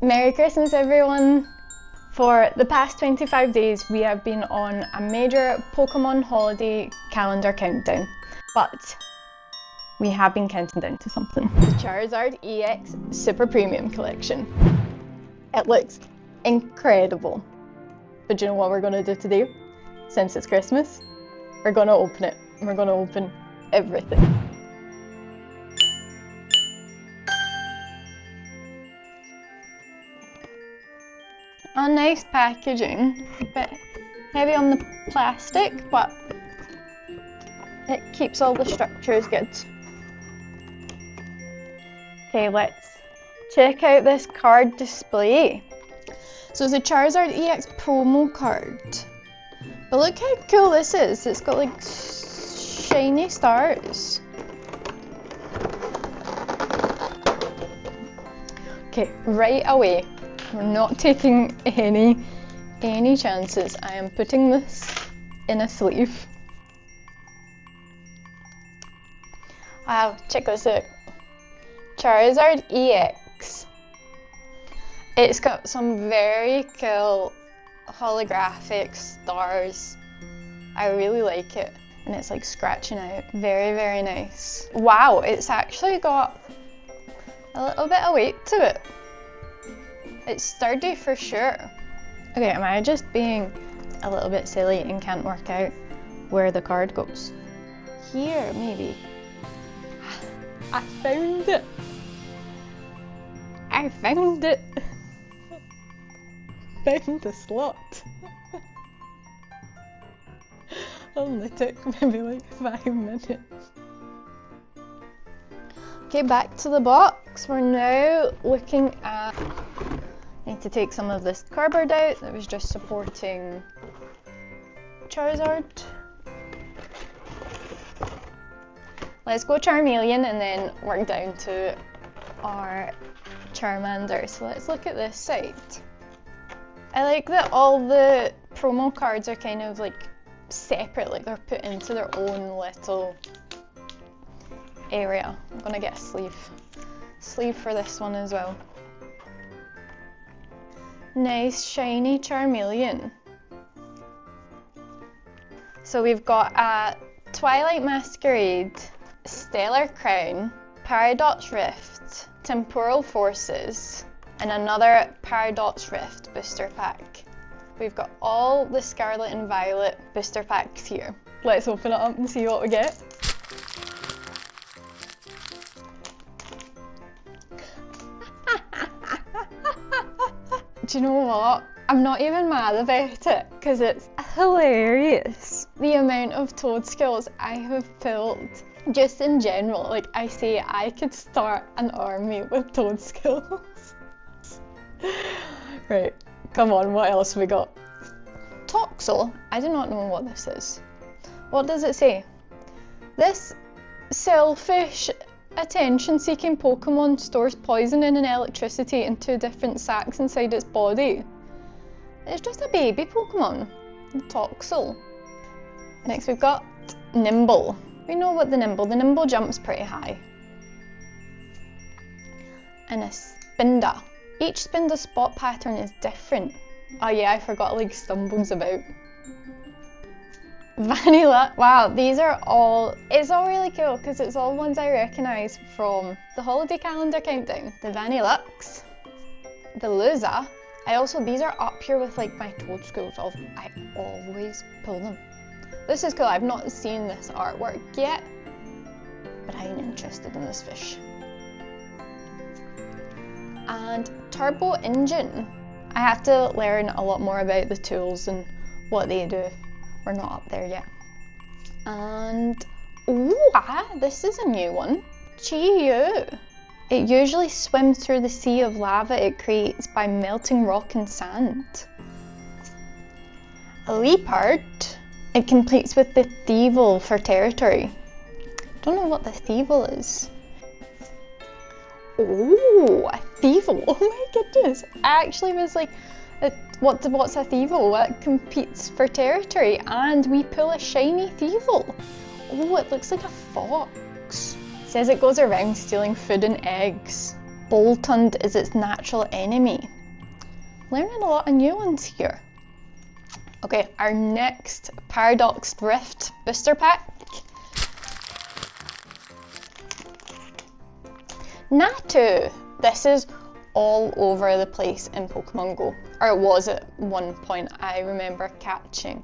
Merry Christmas everyone! For the past 25 days we have been on a major Pokemon holiday calendar countdown, but we have been counting down to something. The Charizard EX Super Premium Collection. It looks incredible. But do you know what we're going to do today? Since it's Christmas, we're going to open it. We're going to open everything. A nice packaging, a bit heavy on the plastic, but it keeps all the structures good. Okay, let's check out this card display. So it's a Charizard EX promo card. But look how cool this is. It's got like shiny stars. Okay, right away. We're not taking any chances. I am putting this in a sleeve. Wow, check this out. Charizard EX. It's got some very cool holographic stars. I really like it. And it's like scratching out. Very, very nice. Wow, it's actually got a little bit of weight to it. It's sturdy for sure. Okay, am I just being a little bit silly and can't work out where the card goes? Here, maybe. I found it! I found it! Found the slot. Only took maybe like 5 minutes. Okay, back to the box. We're now looking at... I need to take some of this cardboard out that was just supporting Charizard. Let's go Charmeleon and then work down to our Charmander. So let's look at this side. I like that all the promo cards are kind of like separate, like they're put into their own little area. I'm gonna get a sleeve for this one as well. Nice shiny Charmeleon. So we've got a Twilight Masquerade, Stellar Crown, Paradox Rift, Temporal Forces, and another Paradox Rift booster pack. We've got all the Scarlet and Violet booster packs here. Let's open it up and see what we get. Do you know what? I'm not even mad about it because it's hilarious. The amount of Toadskills I have pulled just in general. Like I say, I could start an army with Toadskills. Right, come on, what else have we got? Toxel? I do not know what this is. What does it say? This selfish attention-seeking Pokemon stores poison and electricity in 2 different sacs inside its body. It's just a baby Pokemon. Toxel. Next we've got Nimble. We know what the Nimble jumps pretty high. And a Spinda. Each Spinda spot pattern is different. Oh yeah, I forgot like stumbles about. Vanilla. Wow, these are all, it's all really cool because it's all ones I recognise from the holiday calendar countdown. The Vanillux, the Luza. These are up here with like my Toadskills. I always pull them. This is cool, I've not seen this artwork yet, but I'm interested in this fish. And Turbo Engine. I have to learn a lot more about the tools and what they do. We're not up there yet. And, ooh, this is a new one. Chiyu. It usually swims through the sea of lava it creates by melting rock and sand. A Leopard. It competes with the Thievul for territory. Don't know what the Thievul is. Oh, a Thievul. Oh my goodness. I actually was like, what's a Thievul? What competes for territory? And we pull a shiny Thievul. Oh, it looks like a fox. It says it goes around stealing food and eggs. Boltund is its natural enemy. Learning a lot of new ones here. Okay, our next Paradox Rift booster pack. Natu. This is all over the place in Pokemon Go. Or it was at one point. I remember catching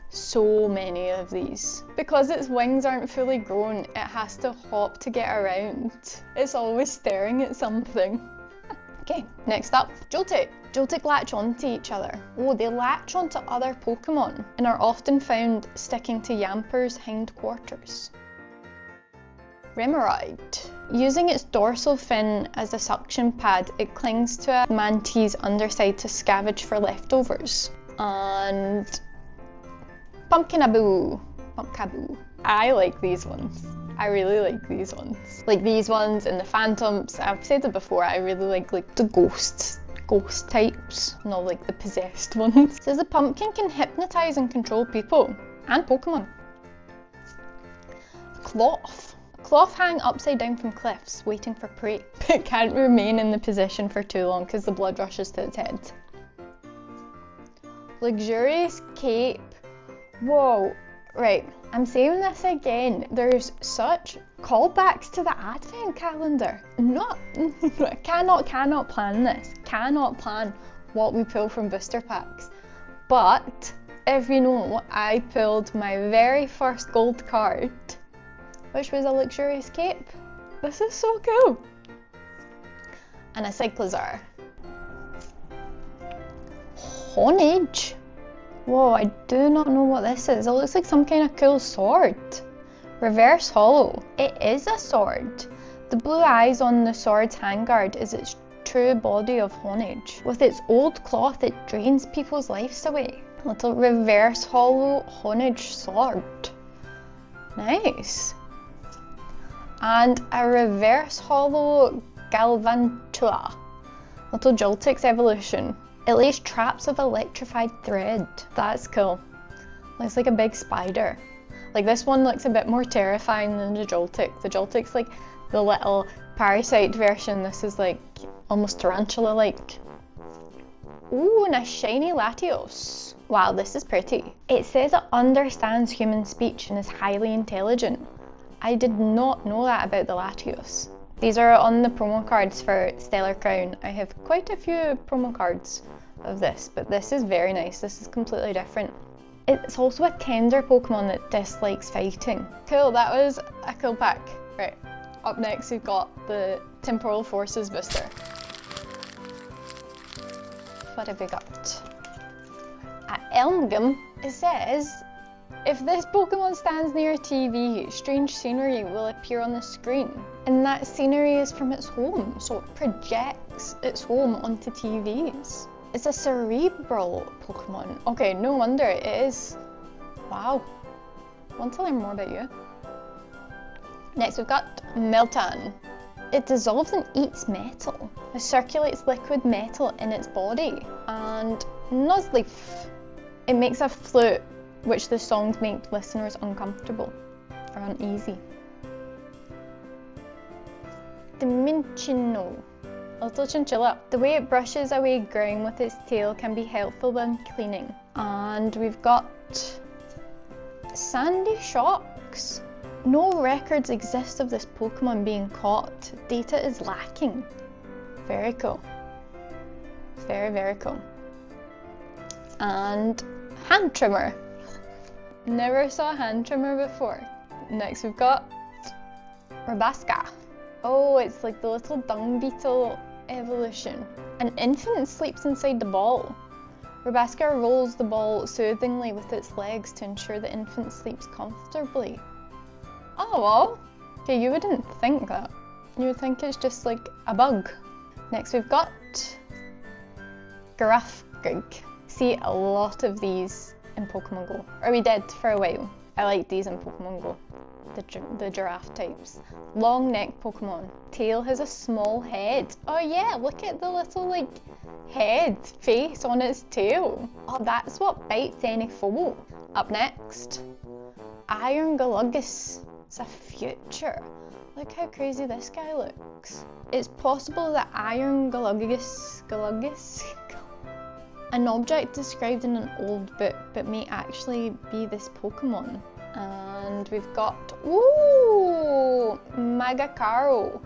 so many of these. Because its wings aren't fully grown, it has to hop to get around. It's always staring at something. Okay, next up, Joltik. Joltik latch onto each other. Oh, they latch onto other Pokemon and are often found sticking to Yamper's hindquarters. Remoraid. Using its dorsal fin as a suction pad, it clings to a mantee's underside to scavenge for leftovers. And Pumpkinaboo. Pumpkaboo. I like these ones. I really like these ones. Like these ones and the Phantoms. I've said it before, I really like the ghost types, not like the possessed ones. It says the pumpkin can hypnotize and control people and Pokemon. Cloth. Cloth hang upside down from cliffs, waiting for prey. It can't remain in the position for too long because the blood rushes to its head. Luxurious cape. Whoa, right, I'm saying this again. There's such callbacks to the advent calendar. Cannot plan this. Cannot plan what we pull from booster packs. But if you know, I pulled my very first gold card, which was a luxurious cape. This is so cool. And a Cyclizar. Honage. Whoa, I do not know what this is. It looks like some kind of cool sword. Reverse holo. It is a sword. The blue eyes on the sword's handguard is its true body of Honage. With its old cloth, it drains people's lives away. Little reverse holo Honage sword. Nice. And a reverse holo Galvantua. Little Joltik's evolution. It lays traps of electrified thread. That's cool. Looks like a big spider. Like this one looks a bit more terrifying than the Joltik. The Joltik's like the little parasite version. This is like almost tarantula-like. Ooh, and a shiny Latios. Wow, this is pretty. It says it understands human speech and is highly intelligent. I did not know that about the Latios. These are on the promo cards for Stellar Crown. I have quite a few promo cards of this, but this is very nice. This is completely different. It's also a tender Pokemon that dislikes fighting. Cool, that was a cool pack. Right, up next we've got the Temporal Forces booster. What have we got? At Elmgum, it says, if this Pokemon stands near a TV, strange scenery will appear on the screen. And that scenery is from its home, so it projects its home onto TVs. It's a cerebral Pokemon. Okay, no wonder it is. Wow. Want to learn more about you. Next we've got Meltan. It dissolves and eats metal. It circulates liquid metal in its body. And Nuzleaf. It makes a flute, which the songs make listeners uncomfortable or uneasy. Diminchino. A little chinchilla. The way it brushes away grime with its tail can be helpful when cleaning. And we've got Sandy Shocks. No records exist of this Pokemon being caught. Data is lacking. Very cool. Very, very cool. And Hand Trimmer. Never saw a hand trimmer before. Next we've got Rabaska. Oh, it's like the little dung beetle evolution. An infant sleeps inside the ball. Rabaska rolls the ball soothingly with its legs to ensure the infant sleeps comfortably. Oh well, okay, you wouldn't think that. You would think it's just like a bug. Next we've got Giraffgig. See a lot of these in Pokemon Go, or we did for a while. I like these in Pokemon Go, the giraffe types. Long neck Pokemon. Tail has a small head. Oh yeah, look at the little like head face on its tail. Oh, that's what bites any foe. Up next, Iron Galuggus. It's a future. Look how crazy this guy looks. It's possible that Iron Galuggus, an object described in an old book, but may actually be this Pokemon. And we've got, ooh, Magcargo,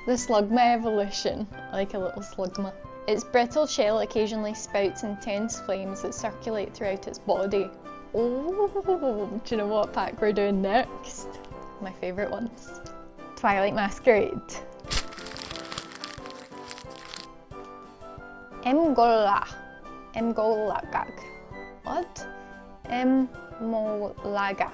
the Slugma evolution, like a little Slugma. Its brittle shell occasionally spouts intense flames that circulate throughout its body. Oh, do you know what pack we're doing next? My favourite ones. Twilight Masquerade. Emolagag. What? Emolaga.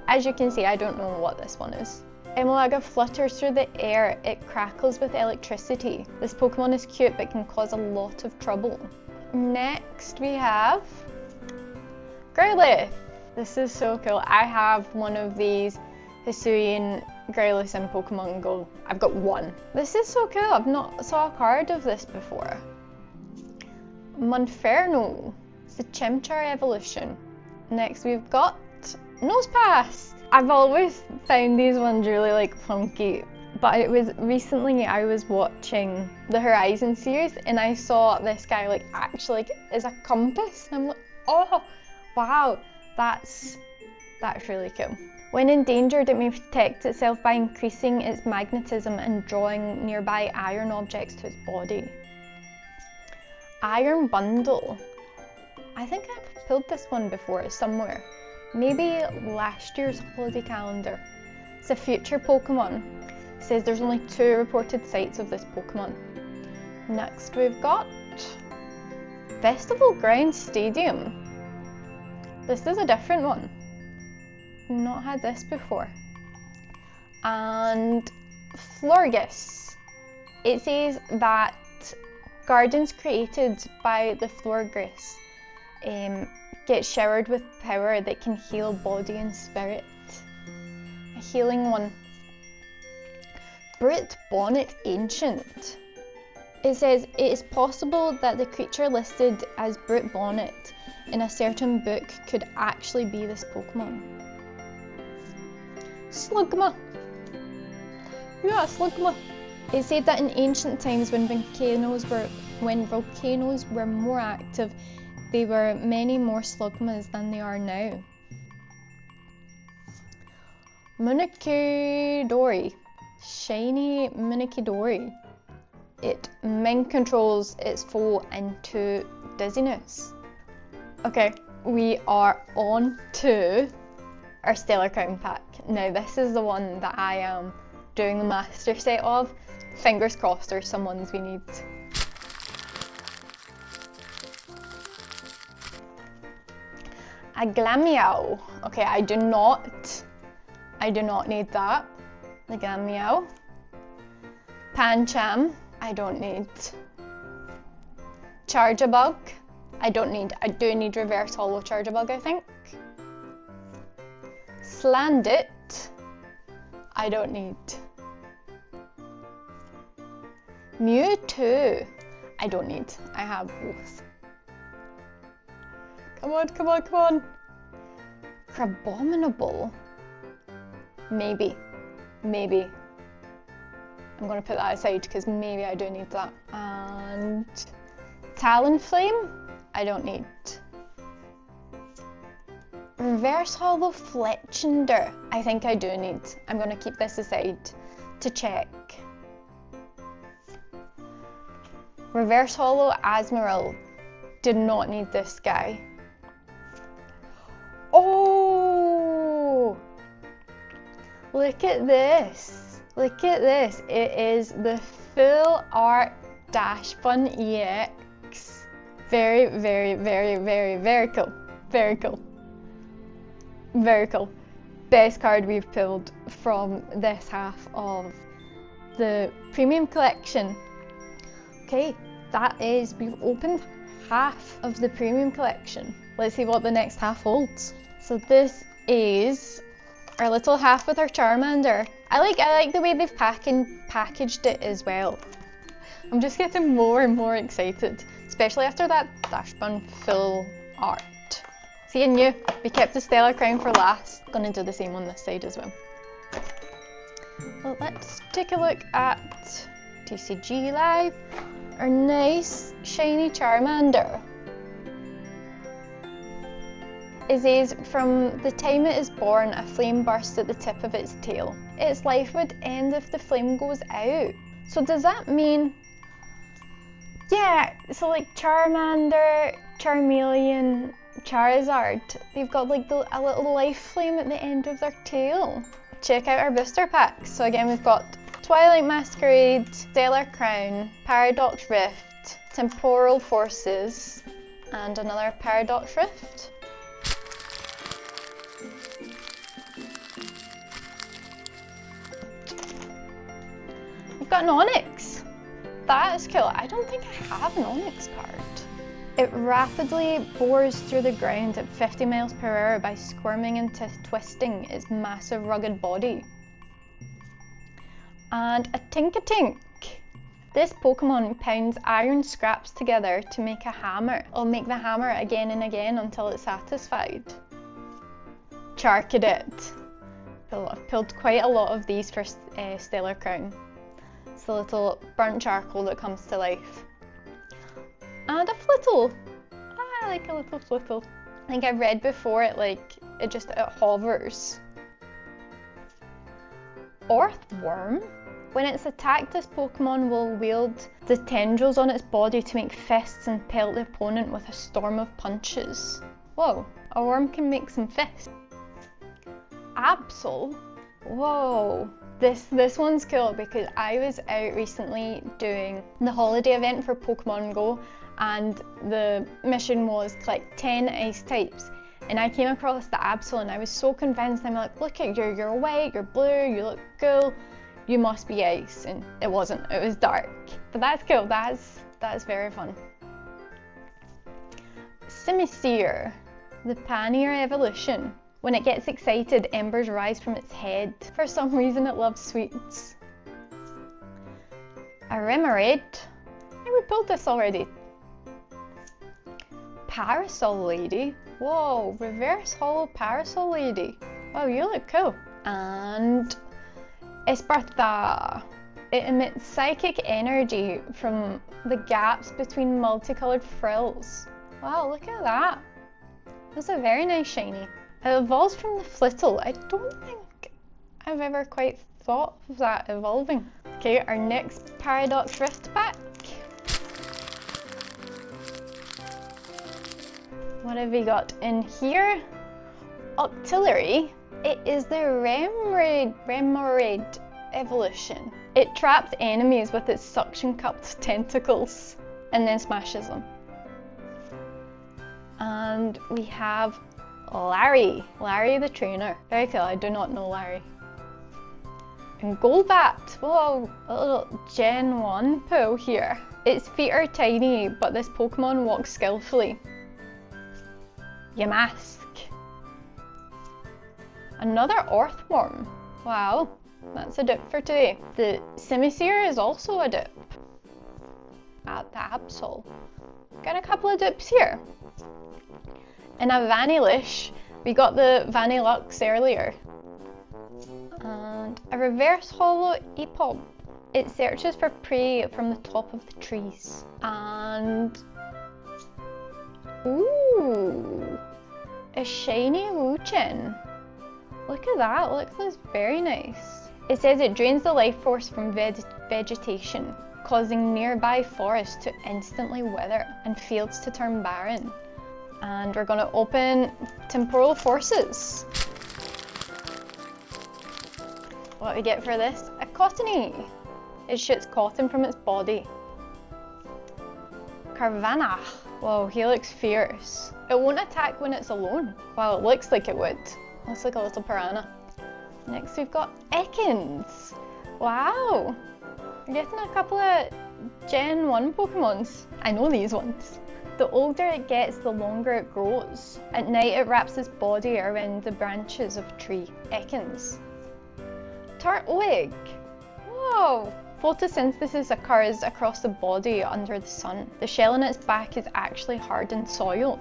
As you can see, I don't know what this one is. Emolaga flutters through the air. It crackles with electricity. This Pokemon is cute but can cause a lot of trouble. Next we have Growlithe. This is so cool. I have one of these Hisuian Growlithe in Pokemon Go. I've got one. This is so cool. I've not saw a card of this before. Monferno. It's the Chimchar evolution. Next we've got Nosepass. I've always found these ones really like funky, but it was recently I was watching the Horizon series and I saw this guy like actually like is a compass. And I'm like, oh wow, that's really cool. When endangered, it may protect itself by increasing its magnetism and drawing nearby iron objects to its body. Iron Bundle. I think I've pulled this one before somewhere. Maybe last year's holiday calendar. It's a future Pokemon. It says there's only 2 reported sights of this Pokemon. Next we've got Festival Ground Stadium. This is a different one. Not had this before. And Florges. It says that gardens created by the Florges get showered with power that can heal body and spirit. A healing one. Brit Bonnet Ancient. It says it is possible that the creature listed as Brit Bonnet in a certain book could actually be this Pokemon. Slugma. Yeah, Slugma. It said that in ancient times when volcanoes were more active, there were many more Slugmas than there are now. Munikidori. Shiny Munikidori. It mind controls its foe into dizziness. Okay, we are on to our Stellar Crown pack. Now this is the one that I am doing the master set of. Fingers crossed there's some ones we need. A Glameow. Okay, I do not need that. The Glameow. Pancham. I don't need. Charjabug. I do need reverse holo Charjabug, I think. Slandit. I don't need. Mewtwo. I don't need. I have both. Come on, come on, come on. Crabominable. Maybe. I'm gonna put that aside because maybe I do need that. And Talonflame. I don't need. Reverse holo Fletchinder. I think I do need. I'm gonna keep this aside to check. Reverse holo Asmoral. Did not need this guy. Oh! Look at this. Look at this. It is the full art Dash Fun EX. Very, very, very, very, very cool. Very cool. Very cool. Best card we've pulled from this half of the premium collection. Okay, we've opened half of the premium collection. Let's see what the next half holds. So this is our little half with our Charmander. I like the way they've packaged it as well. I'm just getting more and more excited, especially after that Dash Fun full art. Seeing you, we kept the Stellar Crown for last. Gonna do the same on this side as well. Well, let's take a look at TCG Live. Our nice shiny Charmander. It says, from the time it is born, a flame bursts at the tip of its tail. Its life would end if the flame goes out. So does that mean, yeah, so like Charmander, Charmeleon, Charizard, they've got like a little life flame at the end of their tail. Check out our booster packs. So again, we've got Twilight Masquerade, Stellar Crown, Paradox Rift, Temporal Forces, and another Paradox Rift. We've got an Onyx. That is cool. I don't think I have an Onyx card. It rapidly bores through the ground at 50 miles per hour by squirming and twisting its massive rugged body. And a Tinkatink. This Pokemon pounds iron scraps together to make a hammer. It'll make the hammer again and again until it's satisfied. Charcadet. I've pulled quite a lot of these for Stellar Crown. It's the little burnt charcoal that comes to life. And a Flittle. I like a little Flittle. I think I've read before it hovers. Earthworm. When it's attacked, this Pokemon will wield the tendrils on its body to make fists and pelt the opponent with a storm of punches. Whoa, a worm can make some fists. Absol. Whoa. This one's cool because I was out recently doing the holiday event for Pokemon Go, and the mission was collect 10 ice types. And I came across the Absol and I was so convinced. I'm like, look at you, you're white, you're blue, you look cool, you must be ice. And it wasn't, it was dark. But that's cool, that's very fun. Simisear, the Pioneer evolution. When it gets excited, embers rise from its head. For some reason it loves sweets. A Remoraid. Hey, we pulled this already. Parasol Lady. Whoa, reverse holo Parasol Lady. Wow, you look cool. And Esparta. It emits psychic energy from the gaps between multicolored frills. Wow, look at that. That's a very nice shiny. It evolves from the Flittle. I don't think I've ever quite thought of that evolving. Okay, our next Paradox Rift pack. What have we got in here? Octillery. It is the Remoraid evolution. It traps enemies with its suction-cupped tentacles and then smashes them. And we have Larry the trainer. Very cool, I do not know Larry. And Golbat, whoa, a little Gen 1 pull here. Its feet are tiny, but this Pokemon walks skillfully. Yamask. Another Earthworm. Wow, that's a dip for today. The Simisear is also a dip. At the Absol. Got a couple of dips here. And a Vanillish. We got the Vanillux earlier. And a reverse holo Epop. It searches for prey from the top of the trees. And ooh, a shiny Wuchen. Look at that, looks very nice. It says it drains the life force from vegetation, causing nearby forests to instantly wither and fields to turn barren. And we're going to open Temporal Forces. What do we get for this? A Cottony. It shoots cotton from its body. Carvanha. Whoa, he looks fierce. It won't attack when it's alone. Wow, it looks like it would. Looks like a little piranha. Next we've got Ekans. Wow. We're getting a couple of Gen 1 Pokemons. I know these ones. The older it gets, the longer it grows. At night it wraps its body around the branches of a tree. Ekans. Turtwig. Whoa. Photosynthesis occurs across the body under the sun. The shell on its back is actually hardened soil.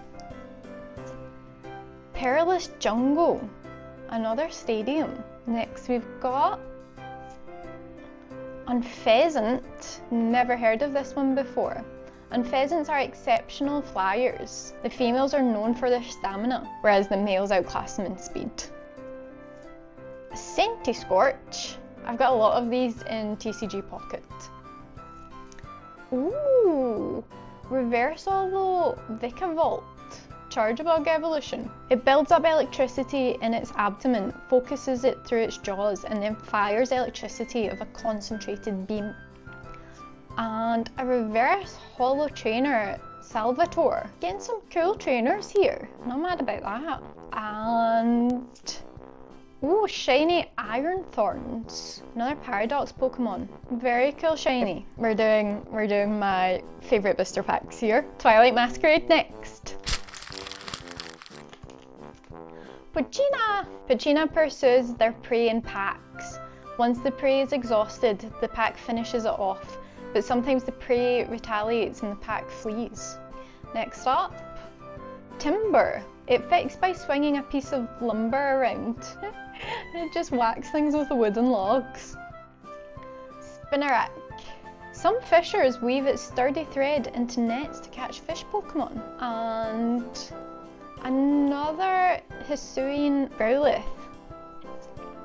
Perilous Jungle. Another stadium. Next we've got Unpheasant, never heard of this one before. Unpheasants are exceptional flyers. The females are known for their stamina, whereas the males outclass them in speed. A Scorch. I've got a lot of these in TCG Pocket. Ooh, Reverse Holo Vikavolt. Chargebug evolution. It builds up electricity in its abdomen, focuses it through its jaws, and then fires electricity of a concentrated beam. And a Reverse Holo Trainer, Salvatore. Getting some cool trainers here. Not mad about that. And ooh, shiny Iron Thorns. Another Paradox Pokemon. Very cool shiny. We're doing my favourite booster packs here. Twilight Masquerade next. Pochina pursues their prey in packs. Once the prey is exhausted, the pack finishes it off, but sometimes the prey retaliates and the pack flees. Next up, Timber. It fixes by swinging a piece of lumber around. It just whacks things with the wooden logs. Spinnerack. Some fishers weave its sturdy thread into nets to catch fish Pokemon. And another Hisuian Growlithe.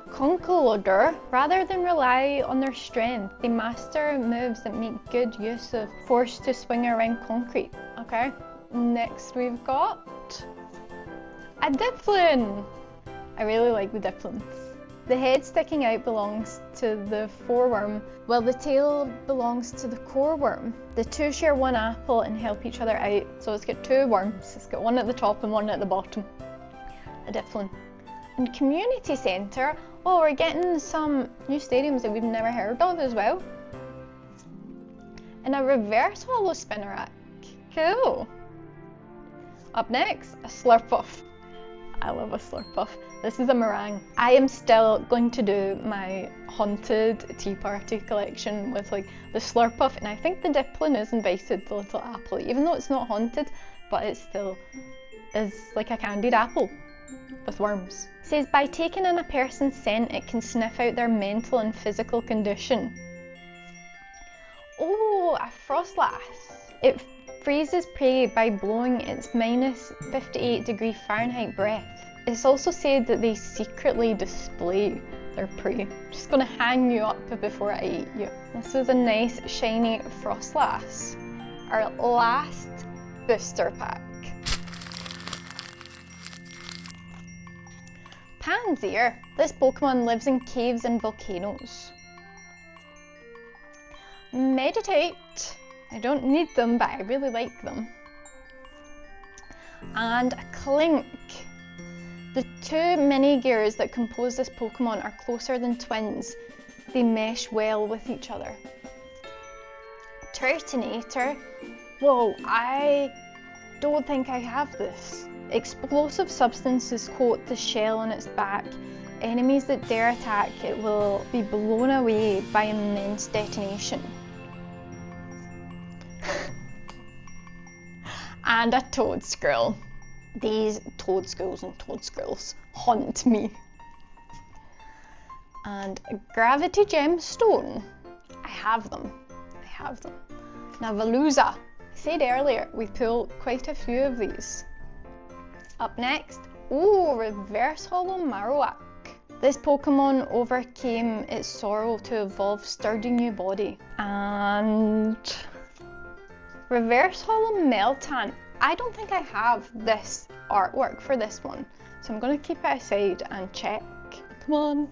Conkeloder. Rather than rely on their strength, they master moves that make good use of force to swing around concrete. Okay, next we've got a Dipplin. I really like the Dipplins. The head sticking out belongs to the foreworm, while the tail belongs to the core worm. The two share one apple and help each other out, so it's got two worms. It's got one at the top and one at the bottom. A Dipplin. And Community Centre, oh, we're getting some new stadiums that we've never heard of as well. And a Reverse Holo Spinnerack. Cool. Up next, a Slurpuff. I love a Slurpuff. This is a meringue. I am still going to do my haunted tea party collection with like the Slurpuff, and I think the Dipplin is invited, the little apple, even though it's not haunted, but it still is like a candied apple with worms. It says by taking in a person's scent, it can sniff out their mental and physical condition. Oh, a Frostlass. It freezes prey by blowing its -58 Fahrenheit breath. It's also said that they secretly display their prey. I'm just gonna hang you up before I eat you. This is a nice shiny Frostlass. Our last booster pack. Panzer. This Pokemon lives in caves and volcanoes. Meditate. I don't need them, but I really like them. And a Clink. The two mini gears that compose this Pokemon are closer than twins. They mesh well with each other. Turtonator. Whoa, I don't think I have this. Explosive substances coat the shell on its back. Enemies that dare attack it will be blown away by immense detonation. And a Toedscrull. These Toedscrulls and Toedscrulls haunt me. And a Gravity Gemstone. I have them. Now Veluza. I said earlier we pull quite a few of these. Up next, ooh, Reverse Holo Marowak. This Pokemon overcame its sorrow to evolve sturdy new body. And Reverse Holo Meltan. I don't think I have this artwork for this one, so I'm going to keep it aside and check. Come on.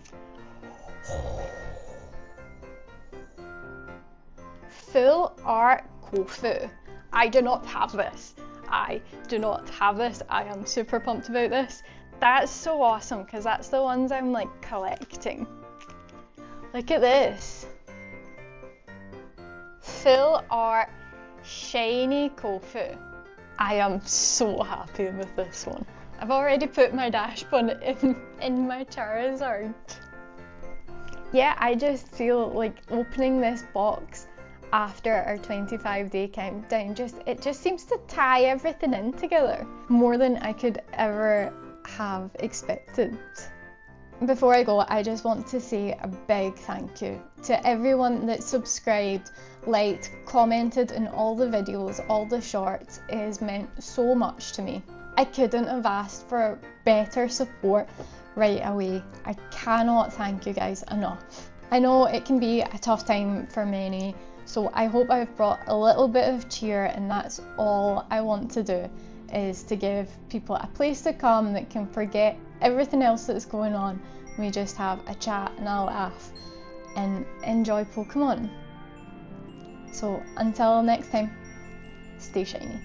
Full Art Kofu. I do not have this. I am super pumped about this. That's so awesome because that's the ones I'm like collecting. Look at this. Full Art Shiny Kofu. I am so happy with this one. I've already put my dash bun in my Charizard. Yeah, I just feel like opening this box after our 25-day countdown, it just seems to tie everything in together more than I could ever have expected. Before I go, I just want to say a big thank you to everyone that subscribed, liked, commented on all the videos, all the shorts. It has meant so much to me. I couldn't have asked for better support right away. I cannot thank you guys enough. I know it can be a tough time for many, so I hope I've brought a little bit of cheer, and that's all I want to do, is to give people a place to come that can forget everything else that's going on. We just have a chat and a laugh and enjoy Pokemon. So until next time, stay shiny.